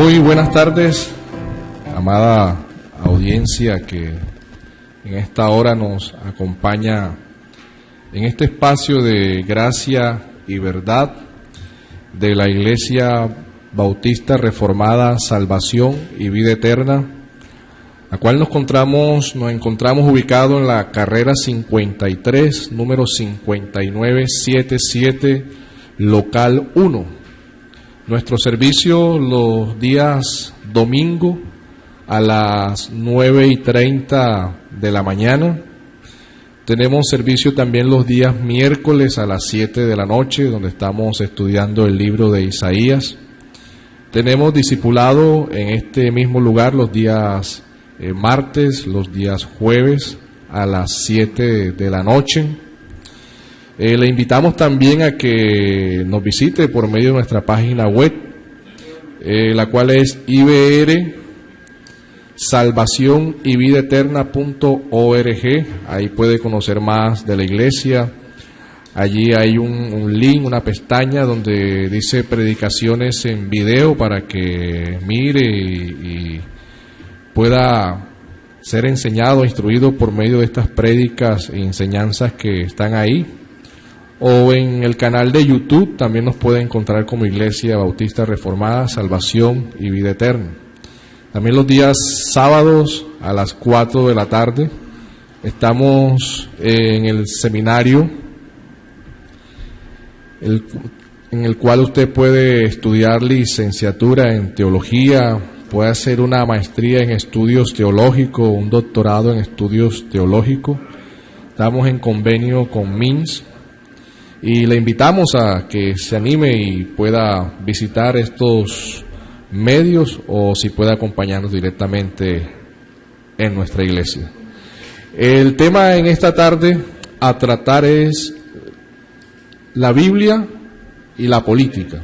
Muy buenas tardes, amada audiencia que en esta hora nos acompaña en este espacio de gracia y verdad de la Iglesia Bautista Reformada Salvación y Vida Eterna, la cual nos encontramos ubicado en la carrera 53, número 5977, local 1. Nuestro servicio los días domingo a las 9:30 de la mañana. Tenemos servicio también los días miércoles a las 7 de la noche, donde estamos estudiando el libro de Isaías. Tenemos discipulado en este mismo lugar los días martes, los días jueves a las 7 de la noche. Le invitamos también a que nos visite por medio de nuestra página web, la cual es ibrsalvacionyvidaeterna.org. Ahí puede conocer más de la iglesia. Allí hay un link, una pestaña donde dice predicaciones en video para que mire y pueda ser enseñado, instruido por medio de estas prédicas e enseñanzas que están ahí. O en el canal de YouTube también nos puede encontrar como Iglesia Bautista Reformada, Salvación y Vida Eterna. También los días sábados a las 4 de la tarde estamos en el seminario en el cual usted puede estudiar licenciatura en teología, puede hacer una maestría en estudios teológicos, un doctorado en estudios teológicos. Estamos en convenio con MINS. Y le invitamos a que se anime y pueda visitar estos medios o si puede acompañarnos directamente en nuestra iglesia. El tema en esta tarde a tratar es la Biblia y la política.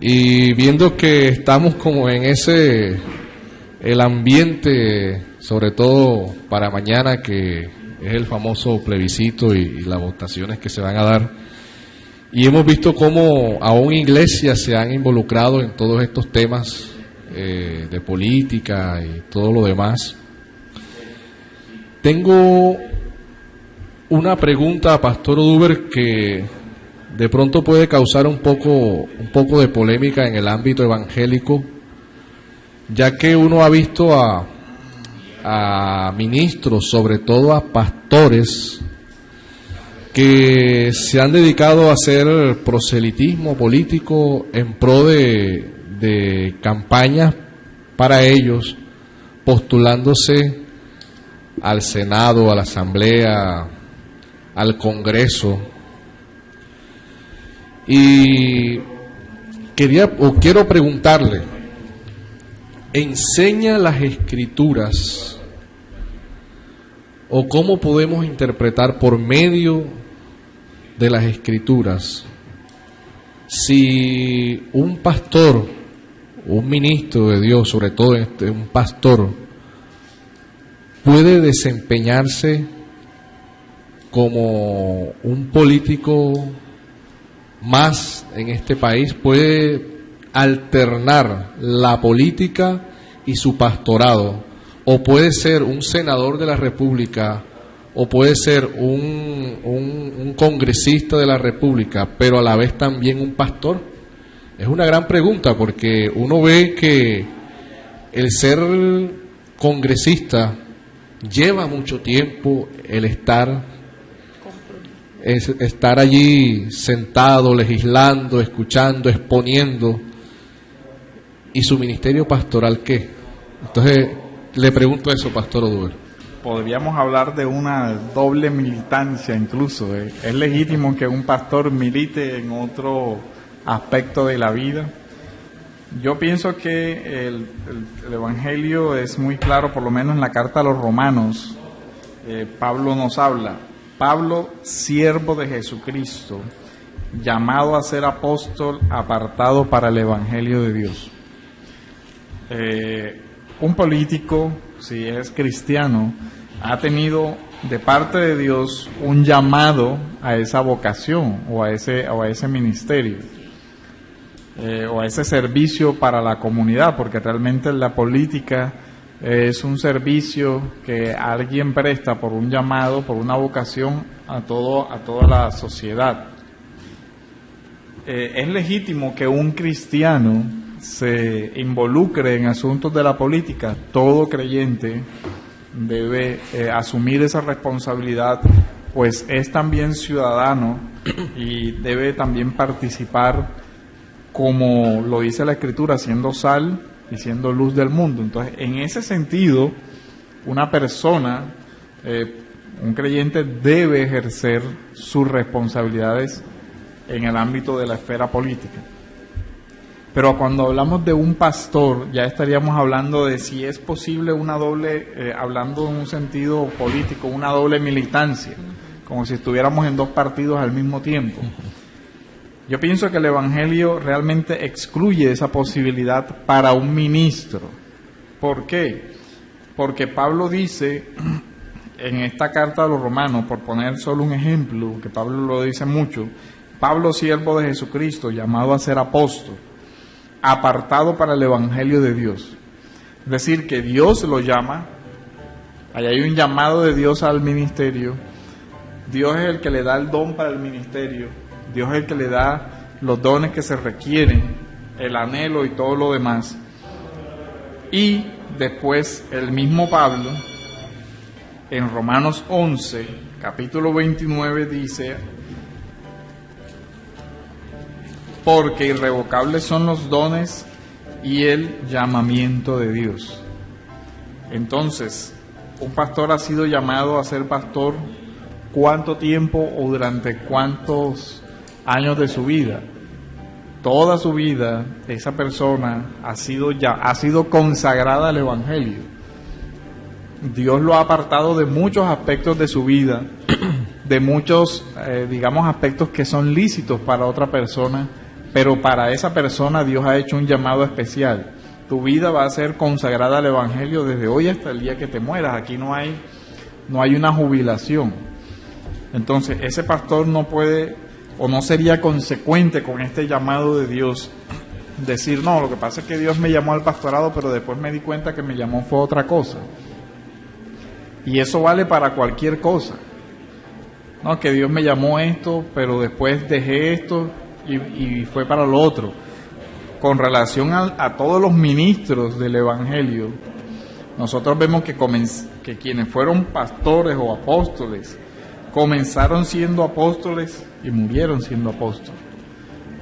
Y viendo que estamos como en el ambiente, sobre todo para mañana, que es el famoso plebiscito y las votaciones que se van a dar. Y hemos visto cómo aún iglesias se han involucrado en todos estos temas de política y todo lo demás. Tengo una pregunta a Pastor Oduber que de pronto puede causar un poco de polémica en el ámbito evangélico, ya que uno ha visto a ministros, sobre todo a pastores, que se han dedicado a hacer proselitismo político en pro de campañas para ellos, postulándose al Senado, a la Asamblea, al Congreso. Y quiero preguntarle, ¿enseña las Escrituras o cómo podemos interpretar por medio de las Escrituras si un pastor, un ministro de Dios, sobre todo un pastor, puede desempeñarse como un político más en este país, puede alternar la política y su pastorado, o puede ser un senador de la República, o puede ser un congresista de la República, pero a la vez también un pastor? Es una gran pregunta, porque uno ve que el ser congresista lleva mucho tiempo, el estar allí sentado, legislando, escuchando, exponiendo. ¿Y su ministerio pastoral qué? Entonces, le pregunto eso, Pastor Oduber. Podríamos hablar de una doble militancia incluso. Es legítimo que un pastor milite en otro aspecto de la vida. Yo pienso que el Evangelio es muy claro, por lo menos en la carta a los Romanos. Pablo nos habla. Pablo, siervo de Jesucristo, llamado a ser apóstol, apartado para el Evangelio de Dios. Un político, si es cristiano, ha tenido de parte de Dios un llamado a esa vocación o a ese ministerio. o a ese servicio para la comunidad, porque realmente la política es un servicio que alguien presta por un llamado, por una vocación a toda la sociedad. Es legítimo que un cristiano se involucre en asuntos de la política. Todo creyente debe asumir esa responsabilidad, pues es también ciudadano y debe también participar, como lo dice la Escritura, siendo sal y siendo luz del mundo. Entonces, en ese sentido, una persona, un creyente, debe ejercer sus responsabilidades en el ámbito de la esfera política. Pero cuando hablamos de un pastor, ya estaríamos hablando de si es posible una doble, hablando en un sentido político, una doble militancia, como si estuviéramos en dos partidos al mismo tiempo. Yo pienso que el Evangelio realmente excluye esa posibilidad para un ministro. ¿Por qué? Porque Pablo dice en esta carta a los Romanos, por poner solo un ejemplo, que Pablo lo dice mucho, Pablo, siervo de Jesucristo, llamado a ser apóstol, apartado para el Evangelio de Dios. Es decir, que Dios lo llama, ahí hay un llamado de Dios al ministerio, Dios es el que le da el don para el ministerio, Dios es el que le da los dones que se requieren, el anhelo y todo lo demás. Y después el mismo Pablo, en Romanos 11, capítulo 29, dice: porque irrevocables son los dones y el llamamiento de Dios. Entonces, un pastor ha sido llamado a ser pastor ¿cuánto tiempo o durante cuántos años de su vida? Toda su vida esa persona ha sido consagrada al Evangelio. Dios lo ha apartado de muchos aspectos de su vida, de muchos, aspectos que son lícitos para otra persona, pero para esa persona Dios ha hecho un llamado especial. Tu vida va a ser consagrada al Evangelio desde hoy hasta el día que te mueras. Aquí no hay una jubilación. Entonces, ese pastor no puede o no sería consecuente con este llamado de Dios. Decir, no, lo que pasa es que Dios me llamó al pastorado, pero después me di cuenta que me llamó fue otra cosa. Y eso vale para cualquier cosa. No, que Dios me llamó esto, pero después dejé esto y fue para lo otro. Con relación a todos los ministros del Evangelio, nosotros vemos que quienes fueron pastores o apóstoles comenzaron siendo apóstoles y murieron siendo apóstoles.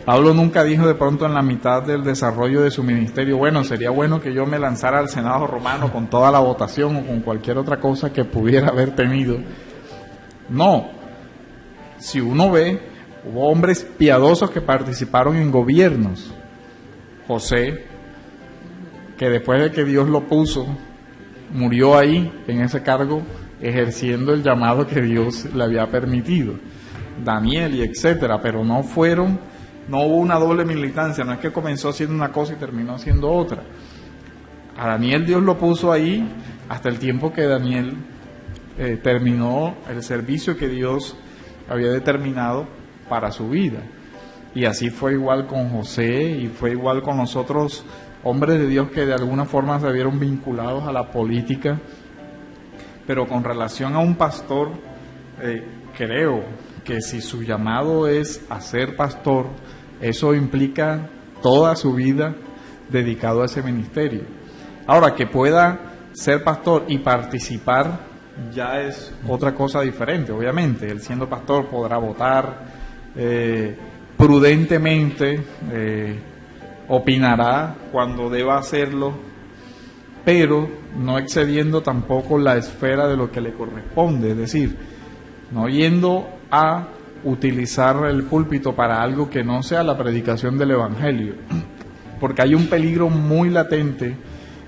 Pablo nunca dijo de pronto en la mitad del desarrollo de su ministerio, bueno, sería bueno que yo me lanzara al Senado romano con toda la votación o con cualquier otra cosa que pudiera haber tenido. No, si uno ve, hubo hombres piadosos que participaron en gobiernos. José, que después de que Dios lo puso, murió ahí en ese cargo, ejerciendo el llamado que Dios le había permitido. Daniel y etcétera, pero no hubo una doble militancia, no es que comenzó haciendo una cosa y terminó haciendo otra. A Daniel Dios lo puso ahí hasta el tiempo que Daniel terminó el servicio que Dios había determinado para su vida. Y así fue igual con José y fue igual con los otros hombres de Dios que de alguna forma se vieron vinculados a la política. Pero con relación a un pastor, creo que si su llamado es a ser pastor, eso implica toda su vida dedicado a ese ministerio. Ahora, que pueda ser pastor y participar ya es otra cosa diferente, obviamente. Él siendo pastor podrá votar prudentemente, opinará cuando deba hacerlo, pero no excediendo tampoco la esfera de lo que le corresponde, es decir, no yendo a utilizar el púlpito para algo que no sea la predicación del Evangelio, porque hay un peligro muy latente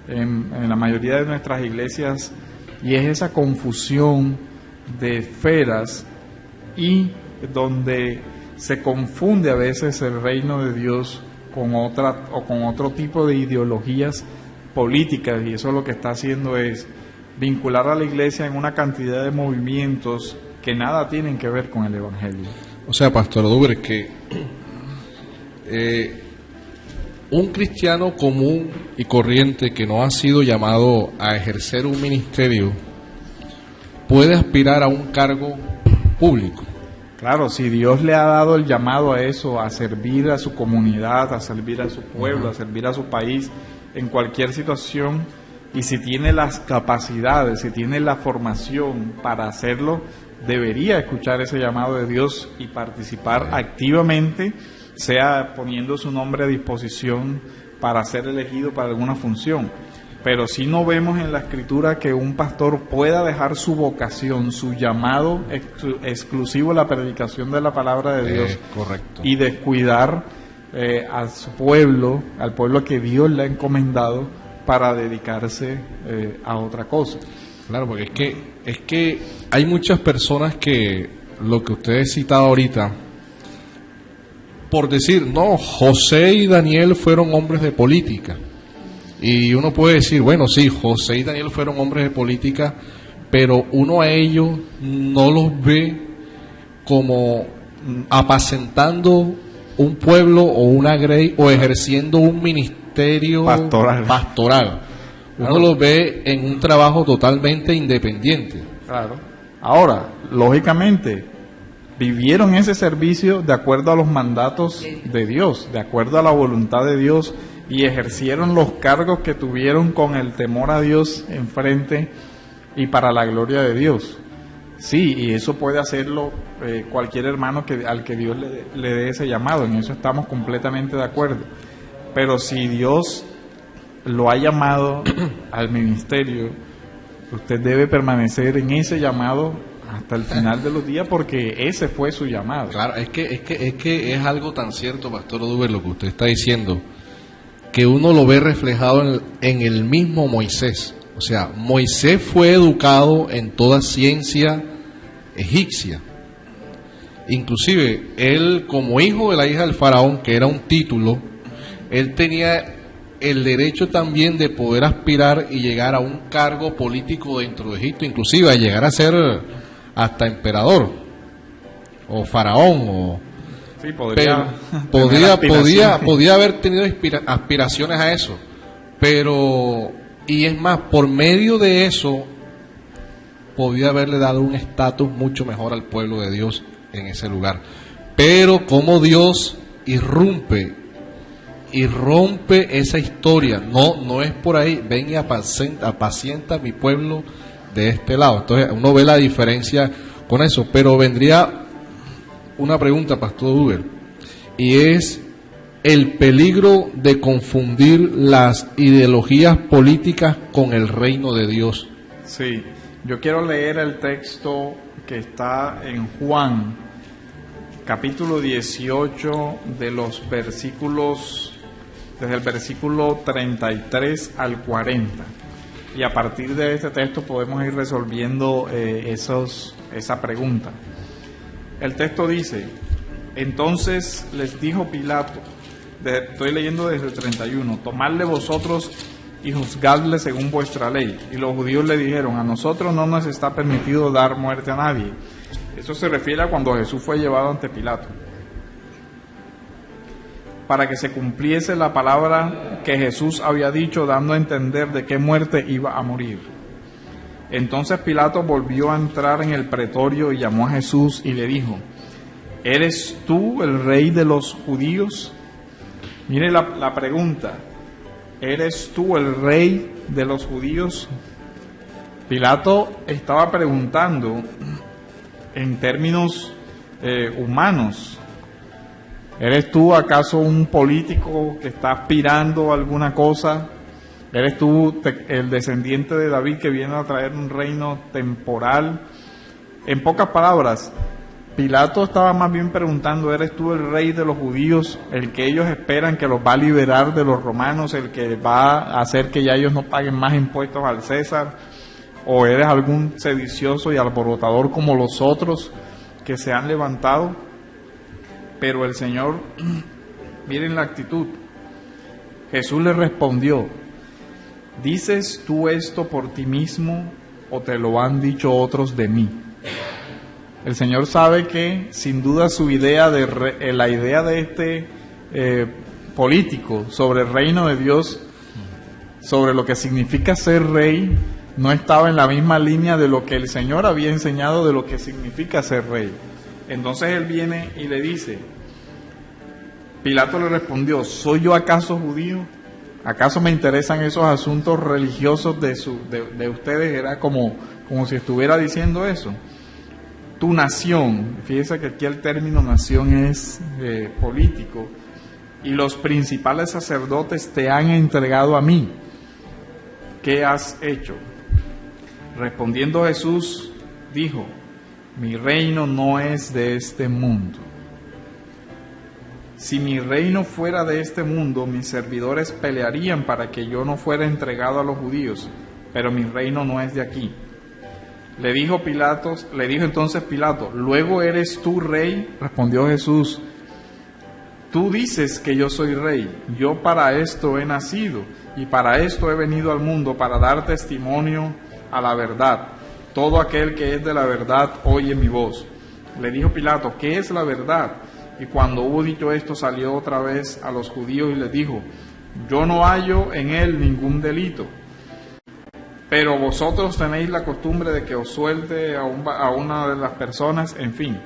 en la mayoría de nuestras iglesias, y es esa confusión de esferas y donde se confunde a veces el reino de Dios con otro tipo de ideologías políticas, y eso lo que está haciendo es vincular a la iglesia en una cantidad de movimientos que nada tienen que ver con el Evangelio. O sea, Pastor Duber, que un cristiano común y corriente que no ha sido llamado a ejercer un ministerio puede aspirar a un cargo público. Claro, si Dios le ha dado el llamado a eso, a servir a su comunidad, a servir a su pueblo, a servir a su país, en cualquier situación, y si tiene las capacidades, si tiene la formación para hacerlo, debería escuchar ese llamado de Dios y participar activamente, sea poniendo su nombre a disposición para ser elegido para alguna función. Pero si no vemos en la Escritura que un pastor pueda dejar su vocación, su llamado exclusivo a la predicación de la palabra de Dios, correcto, y descuidar a su pueblo, al pueblo que Dios le ha encomendado para dedicarse a otra cosa. Claro, porque es que hay muchas personas que, lo que usted ha citado ahorita, por decir, no, José y Daniel fueron hombres de política. Y uno puede decir, bueno, sí, José y Daniel fueron hombres de política, pero uno a ellos no los ve como apacentando un pueblo o una grey o ejerciendo un ministerio pastoral. Uno Claro. los ve en un trabajo totalmente independiente. Claro. Ahora, lógicamente, vivieron ese servicio de acuerdo a los mandatos de Dios, de acuerdo a la voluntad de Dios, y ejercieron los cargos que tuvieron con el temor a Dios enfrente y para la gloria de Dios. Sí, y eso puede hacerlo cualquier hermano al que Dios le dé ese llamado, en eso estamos completamente de acuerdo. Pero si Dios lo ha llamado al ministerio, usted debe permanecer en ese llamado hasta el final de los días, porque ese fue su llamado. Claro, es que es algo tan cierto, Pastor Oduber, lo que usted está diciendo, que uno lo ve reflejado en el mismo Moisés. O sea, Moisés fue educado en toda ciencia egipcia. Inclusive, él como hijo de la hija del faraón, que era un título, él tenía el derecho también de poder aspirar y llegar a un cargo político dentro de Egipto, inclusive a llegar a ser hasta emperador o faraón o... Sí, podía haber tenido aspiraciones a eso, pero, y es más, por medio de eso podía haberle dado un estatus mucho mejor al pueblo de Dios en ese lugar. Pero como Dios irrumpe y rompe esa historia, no es por ahí, ven y apacienta a mi pueblo de este lado. Entonces uno ve la diferencia con eso, pero vendría una pregunta, Pastor Uber, y es el peligro de confundir las ideologías políticas con el reino de Dios. Sí, yo quiero leer el texto que está en Juan, capítulo 18, de los versículos, desde el versículo 33 al 40. Y a partir de este texto podemos ir resolviendo esa pregunta. El texto dice: entonces les dijo Pilato, estoy leyendo desde el 31, tomadle vosotros y juzgadle según vuestra ley. Y los judíos le dijeron: a nosotros no nos está permitido dar muerte a nadie. Eso se refiere a cuando Jesús fue llevado ante Pilato, para que se cumpliese la palabra que Jesús había dicho, dando a entender de qué muerte iba a morir. Entonces Pilato volvió a entrar en el pretorio y llamó a Jesús y le dijo: ¿eres tú el rey de los judíos? Mire la pregunta: ¿eres tú el rey de los judíos? Pilato estaba preguntando en términos humanos. ¿Eres tú acaso un político que está aspirando a alguna cosa? ¿Eres tú el descendiente de David que viene a traer un reino temporal? En pocas palabras, Pilato estaba más bien preguntando: ¿eres tú el rey de los judíos, el que ellos esperan que los va a liberar de los romanos, el que va a hacer que ya ellos no paguen más impuestos al César? ¿O eres algún sedicioso y alborotador como los otros que se han levantado? Pero el Señor, miren la actitud. Jesús le respondió: ¿dices tú esto por ti mismo o te lo han dicho otros de mí? El Señor sabe que sin duda su idea la idea de este político sobre el reino de Dios, sobre lo que significa ser rey, no estaba en la misma línea de lo que el Señor había enseñado de lo que significa ser rey. Entonces él viene y le dice, Pilato le respondió, ¿soy yo acaso judío? ¿Acaso me interesan esos asuntos religiosos de ustedes? Era como si estuviera diciendo eso. Tu nación, fíjese que aquí el término nación es político, y los principales sacerdotes te han entregado a mí. ¿Qué has hecho? Respondiendo Jesús, dijo, mi reino no es de este mundo. Si mi reino fuera de este mundo, mis servidores pelearían para que yo no fuera entregado a los judíos, pero mi reino no es de aquí. Le dijo entonces Pilato, ¿luego eres tú rey? Respondió Jesús, tú dices que yo soy rey, yo para esto he nacido y para esto he venido al mundo, para dar testimonio a la verdad. Todo aquel que es de la verdad oye mi voz. Le dijo Pilato, ¿qué es la verdad? Y cuando hubo dicho esto, salió otra vez a los judíos y les dijo, yo no hallo en él ningún delito, pero vosotros tenéis la costumbre de que os suelte a una de las personas, en fin.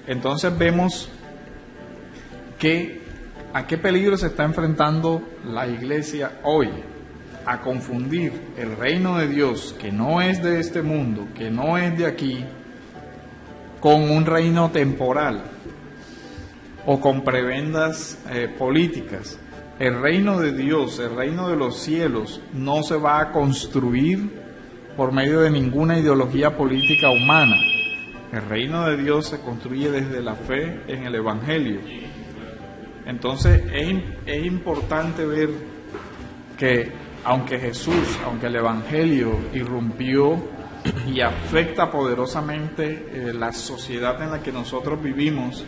Entonces vemos que a qué peligro se está enfrentando la iglesia hoy, a confundir el reino de Dios, que no es de este mundo, que no es de aquí, con un reino temporal o con prebendas políticas. El reino de Dios, el reino de los cielos, no se va a construir por medio de ninguna ideología política humana. El reino de Dios se construye desde la fe en el Evangelio. Entonces es importante ver que aunque el Evangelio irrumpió y afecta poderosamente la sociedad en la que nosotros vivimos,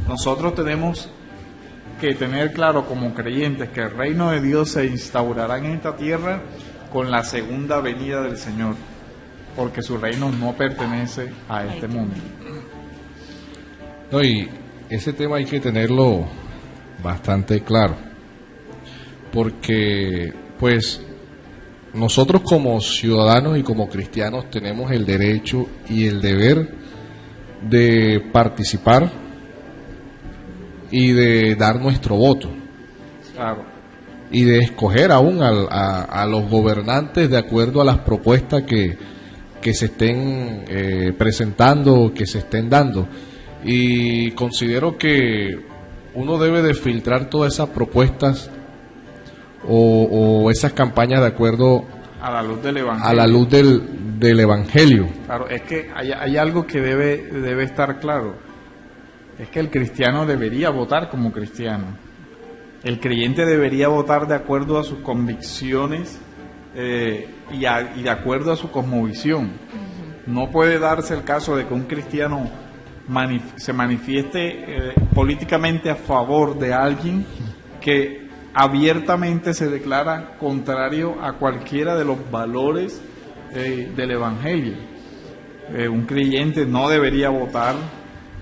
nosotros tenemos que tener claro como creyentes que el reino de Dios se instaurará en esta tierra con la segunda venida del Señor, porque su reino no pertenece a este mundo. No, y ese tema hay que tenerlo bastante claro, porque pues nosotros como ciudadanos y como cristianos tenemos el derecho y el deber de participar y de dar nuestro voto. Claro. Y de escoger aún a los gobernantes de acuerdo a las propuestas que se estén presentando, que se estén dando. Y considero que uno debe de filtrar todas esas propuestas o esas campañas de acuerdo a la luz del Evangelio. A la luz del Evangelio. Claro, es que hay algo que debe estar claro. Es que el cristiano debería votar como cristiano. El creyente debería votar de acuerdo a sus convicciones y de acuerdo a su cosmovisión. No puede darse el caso de que un cristiano se manifieste políticamente a favor de alguien que abiertamente se declara contrario a cualquiera de los valores del Evangelio. Un creyente no debería votar,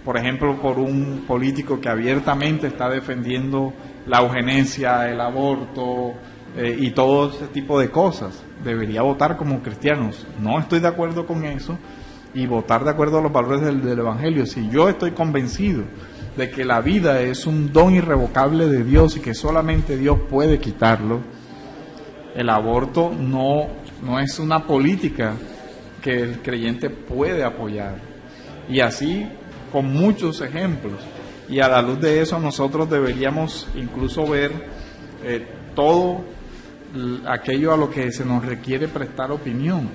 por ejemplo, por un político que abiertamente está defendiendo la eugenesia, el aborto y todo ese tipo de cosas. Debería votar como cristianos. No estoy de acuerdo con eso y votar de acuerdo a los valores del Evangelio. Si yo estoy convencido de que la vida es un don irrevocable de Dios y que solamente Dios puede quitarlo, el aborto no es una política que el creyente puede apoyar. Y así con muchos ejemplos, y a la luz de eso nosotros deberíamos incluso ver todo aquello a lo que se nos requiere prestar opinión.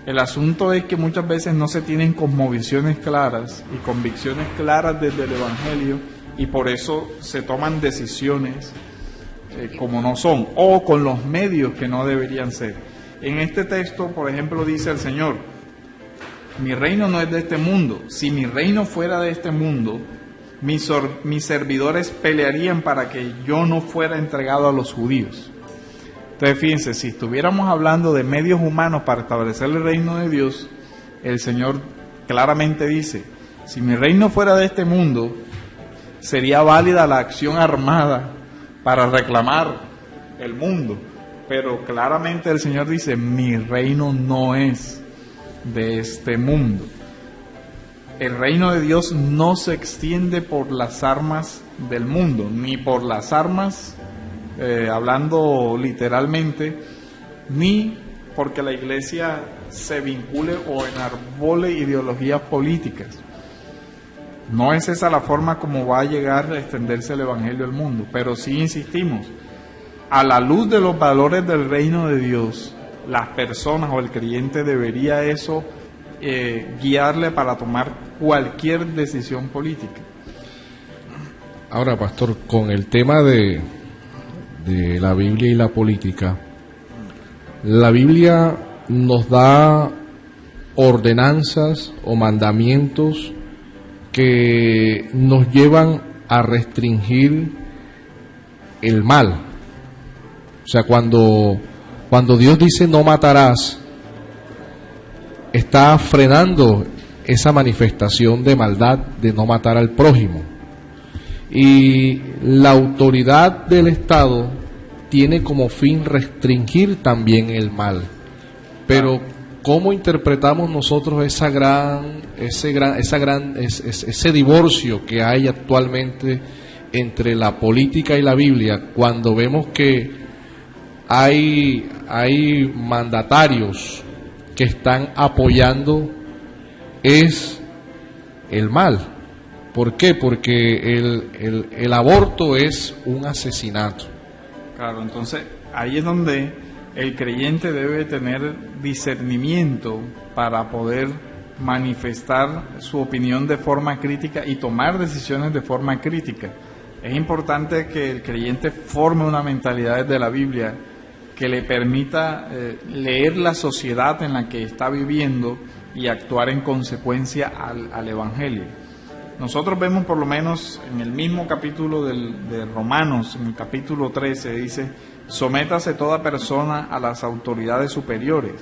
El asunto es que muchas veces no se tienen cosmovisiones claras y convicciones claras desde el Evangelio, y por eso se toman decisiones como no son, o con los medios que no deberían ser. En este texto, por ejemplo, dice el Señor: mi reino no es de este mundo. Si mi reino fuera de este mundo, mis servidores pelearían para que yo no fuera entregado a los judíos. Entonces, fíjense, si estuviéramos hablando de medios humanos para establecer el reino de Dios, el Señor claramente dice: si mi reino fuera de este mundo, sería válida la acción armada para reclamar el mundo. Pero claramente el Señor dice, mi reino no es de este mundo. El reino de Dios no se extiende por las armas del mundo, ni por las armas, hablando literalmente, ni porque la iglesia se vincule o enarbole ideologías políticas. No es esa la forma como va a llegar a extenderse el evangelio al mundo, pero sí insistimos, a la luz de los valores del reino de Dios, las personas o el creyente debería eso guiarle para tomar cualquier decisión política. Ahora, pastor, con el tema de la Biblia y la política, la Biblia nos da ordenanzas o mandamientos que nos llevan a restringir el mal. O sea, cuando Dios dice no matarás, está frenando esa manifestación de maldad de no matar al prójimo. Y la autoridad del Estado tiene como fin restringir también el mal. Pero ¿cómo interpretamos nosotros ese divorcio que hay actualmente entre la política y la Biblia, cuando vemos que hay mandatarios que están apoyando el mal? ¿Por qué? Porque el aborto es un asesinato. Claro, entonces ahí es donde el creyente debe tener discernimiento para poder manifestar su opinión de forma crítica y tomar decisiones de forma crítica. Es importante que el creyente forme una mentalidad desde la Biblia que le permita leer la sociedad en la que está viviendo y actuar en consecuencia al Evangelio. Nosotros vemos por lo menos en el mismo capítulo de Romanos, en el capítulo 13, dice: sométase toda persona a las autoridades superiores,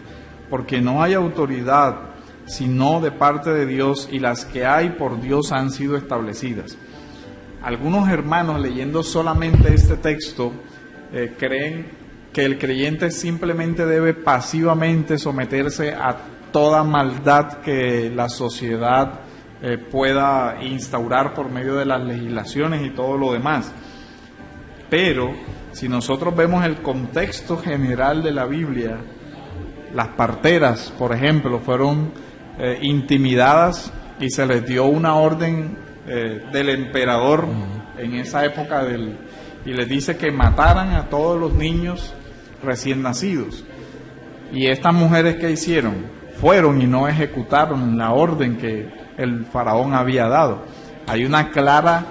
porque no hay autoridad sino de parte de Dios, y las que hay por Dios han sido establecidas. Algunos hermanos, leyendo solamente este texto, creen que el creyente simplemente debe pasivamente someterse a toda maldad que la sociedad pueda instaurar por medio de las legislaciones y todo lo demás. Pero si nosotros vemos el contexto general de la Biblia, las parteras, por ejemplo, fueron intimidadas y se les dio una orden del emperador en esa época y les dice que mataran a todos los niños recién nacidos. Y estas mujeres, ¿qué hicieron? Fueron y no ejecutaron la orden que el faraón había dado. Hay una clara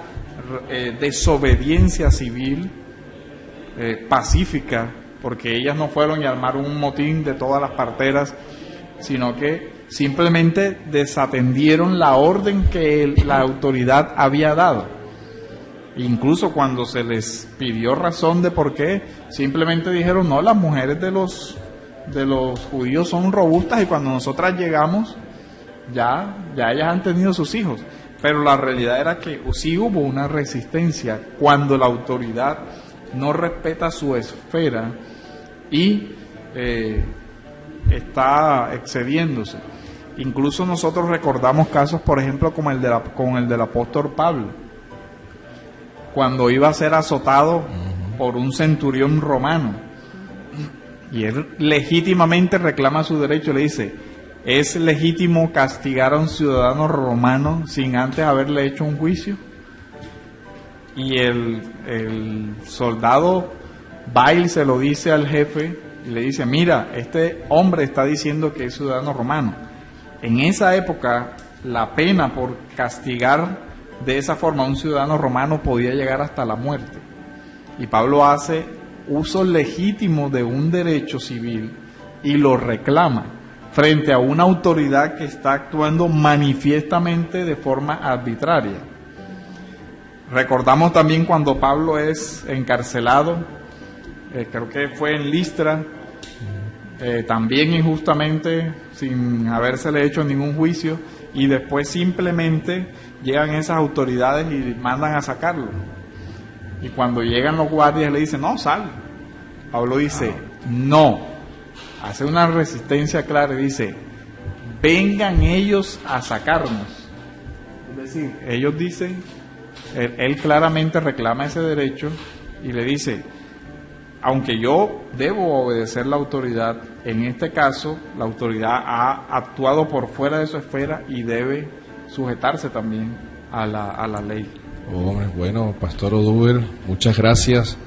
desobediencia civil pacífica, porque ellas no fueron y armaron un motín de todas las parteras, sino que simplemente desatendieron la orden que la autoridad había dado. Incluso cuando se les pidió razón de por qué, simplemente dijeron: no, las mujeres de los judíos son robustas y cuando nosotras llegamos ya ellas han tenido sus hijos. Pero la realidad era que sí hubo una resistencia cuando la autoridad no respeta su esfera y está excediéndose. Incluso nosotros recordamos casos, por ejemplo, como el del apóstol Pablo, cuando iba a ser azotado por un centurión romano, y él legítimamente reclama su derecho. Le dice: ¿es legítimo castigar a un ciudadano romano sin antes haberle hecho un juicio? Y el soldado va y se lo dice al jefe y le dice: mira, este hombre está diciendo que es ciudadano romano. En esa época la pena por castigar de esa forma a un ciudadano romano podía llegar hasta la muerte. Y Pablo hace uso legítimo de un derecho civil y lo reclama frente a una autoridad que está actuando manifiestamente de forma arbitraria. Recordamos también cuando Pablo es encarcelado, creo que fue en Listra, también injustamente, sin habérsele hecho ningún juicio, y después simplemente llegan esas autoridades y mandan a sacarlo. Y cuando llegan los guardias le dicen, no, sal. Pablo dice, no. Hace una resistencia clara y dice, vengan ellos a sacarnos. Es decir, ellos dicen, él claramente reclama ese derecho y le dice, aunque yo debo obedecer la autoridad, en este caso la autoridad ha actuado por fuera de su esfera y debe sujetarse también a la ley. Hombre, bueno, Pastor Oduber, muchas gracias.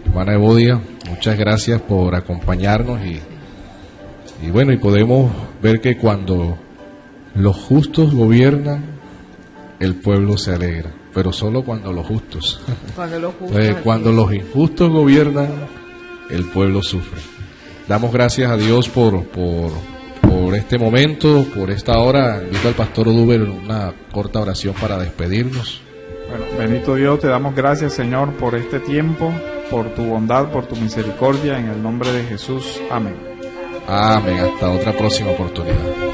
Hermana Evodia, muchas gracias por acompañarnos y bueno, y podemos ver que cuando los justos gobiernan, el pueblo se alegra, pero solo cuando los justos. Cuando los injustos gobiernan, el pueblo sufre. Damos gracias a Dios por este momento, por esta hora. Invito al Pastor Oduber una corta oración para despedirnos. Bueno, bendito Dios, te damos gracias, Señor, por este tiempo, por tu bondad, por tu misericordia, en el nombre de Jesús. Amén. Amén. Hasta otra próxima oportunidad.